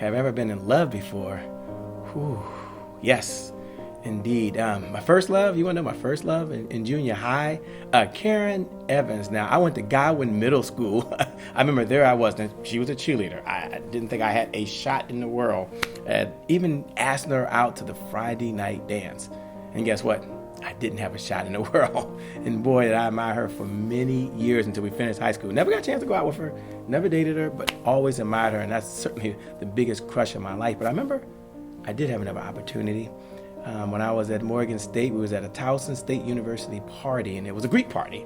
have ever been in love before? Whew, yes, indeed. My first love, you want to know my first love in junior high? Karen Evans. Now, I went to Godwin Middle School. I remember there I was. And she was a cheerleader. I didn't think I had a shot in the world at even asking her out to the Friday night dance. And guess what? I didn't have a shot in the world. And boy, did I admire her for many years until we finished high school. Never got a chance to go out with her, never dated her, but always admired her. And that's certainly the biggest crush of my life. But I remember I did have another opportunity. When I was at Morgan State, we was at a Towson State University party, and it was a Greek party.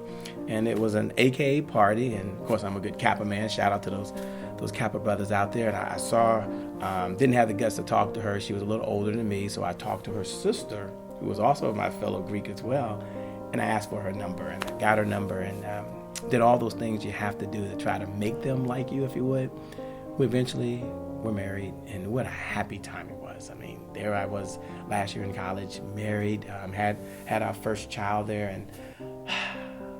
And it was an AKA party. And of course, I'm a good Kappa man. Shout out to those Kappa brothers out there. And I saw her, didn't have the guts to talk to her. She was a little older than me. So I talked to her sister, who was also my fellow Greek as well. And I asked for her number, and I got her number, and did all those things you have to do to try to make them like you, if you would. We eventually were married, and what a happy time it was. I mean, there I was last year in college, married, had our first child there, and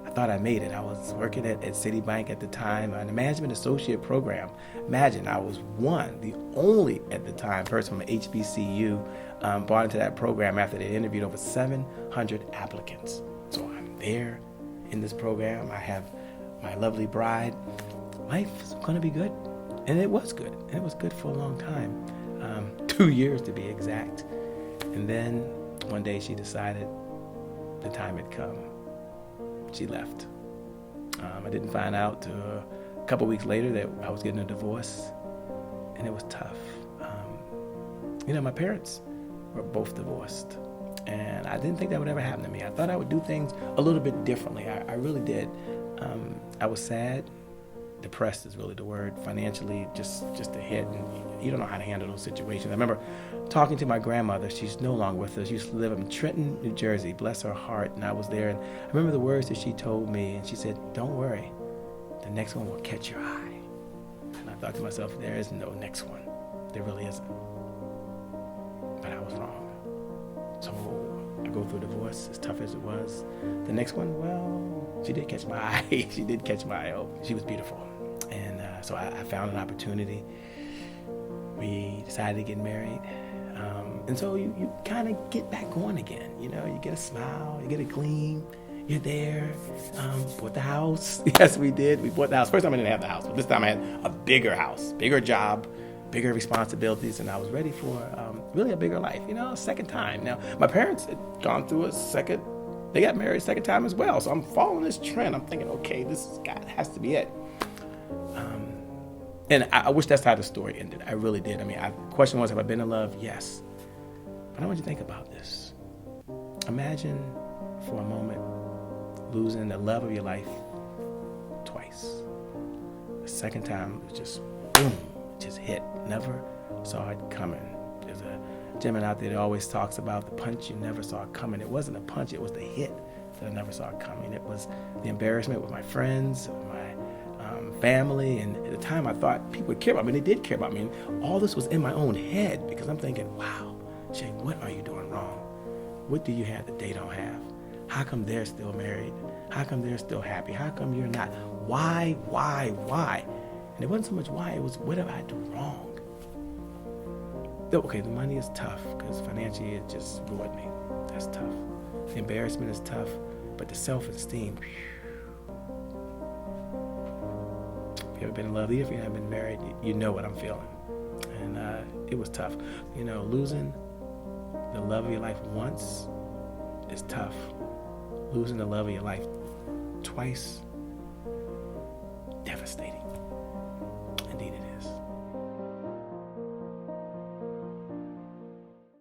I thought I made it. I was working at Citibank at the time in the management associate program. Imagine, I was the only at the time person from HBCU brought into that program after they interviewed over 700 applicants. So I'm there in this program. I have my lovely bride. Life is going to be good. And it was good. And it was good for a long time. 2 years to be exact. And then one day she decided the time had come. She left. I didn't find out a couple weeks later that I was getting a divorce. And it was tough. My parents were both divorced. And I didn't think that would ever happen to me. I thought I would do things a little bit differently. I really did. I was sad. Depressed is really the word. Financially, just a hit. And you don't know how to handle those situations. I remember talking to my grandmother. She's no longer with us. She used to live in Trenton, New Jersey. Bless her heart. And I was there. And I remember the words that she told me. And she said, "Don't worry. The next one will catch your eye." And I thought to myself, there is no next one. There really isn't. But I was wrong. So I go through a divorce, as tough as it was. The next one, well, she did catch my eye. She did catch my eye. Oh, she was beautiful. And so I found an opportunity. We decided to get married. And so you kind of get back going again. You get a smile, you get a gleam. You're there. Bought the house. Yes, we did. We bought the house. First time I didn't have the house, but this time I had a bigger house, bigger job, bigger responsibilities, and I was ready for really a bigger life, second time. Now, my parents had gone through they got married second time as well, so I'm following this trend. I'm thinking, okay, this has to be it. And I wish that's how the story ended. I really did. I mean, the question was, have I been in love? Yes. But I want you to think about this. Imagine for a moment losing the love of your life twice. The second time, it was just boom, just hit. Never saw it coming. There's a gentleman out there that always talks about the punch you never saw coming. It wasn't a punch, it was the hit that I never saw coming. It was the embarrassment with my friends, with my family, and at the time I thought people would care about me. They did care about me. And all this was in my own head because I'm thinking, wow, Jay, what are you doing wrong? What do you have that they don't have? How come they're still married? How come they're still happy? How come you're not? Why? And it wasn't so much why, it was what did I do wrong? Okay, the money is tough because financially it just ruined me. That's tough. The embarrassment is tough, but the self-esteem, if you ever been in love, even if you haven't been married, you know what I'm feeling. And it was tough. Losing the love of your life once is tough. Losing the love of your life twice, devastating.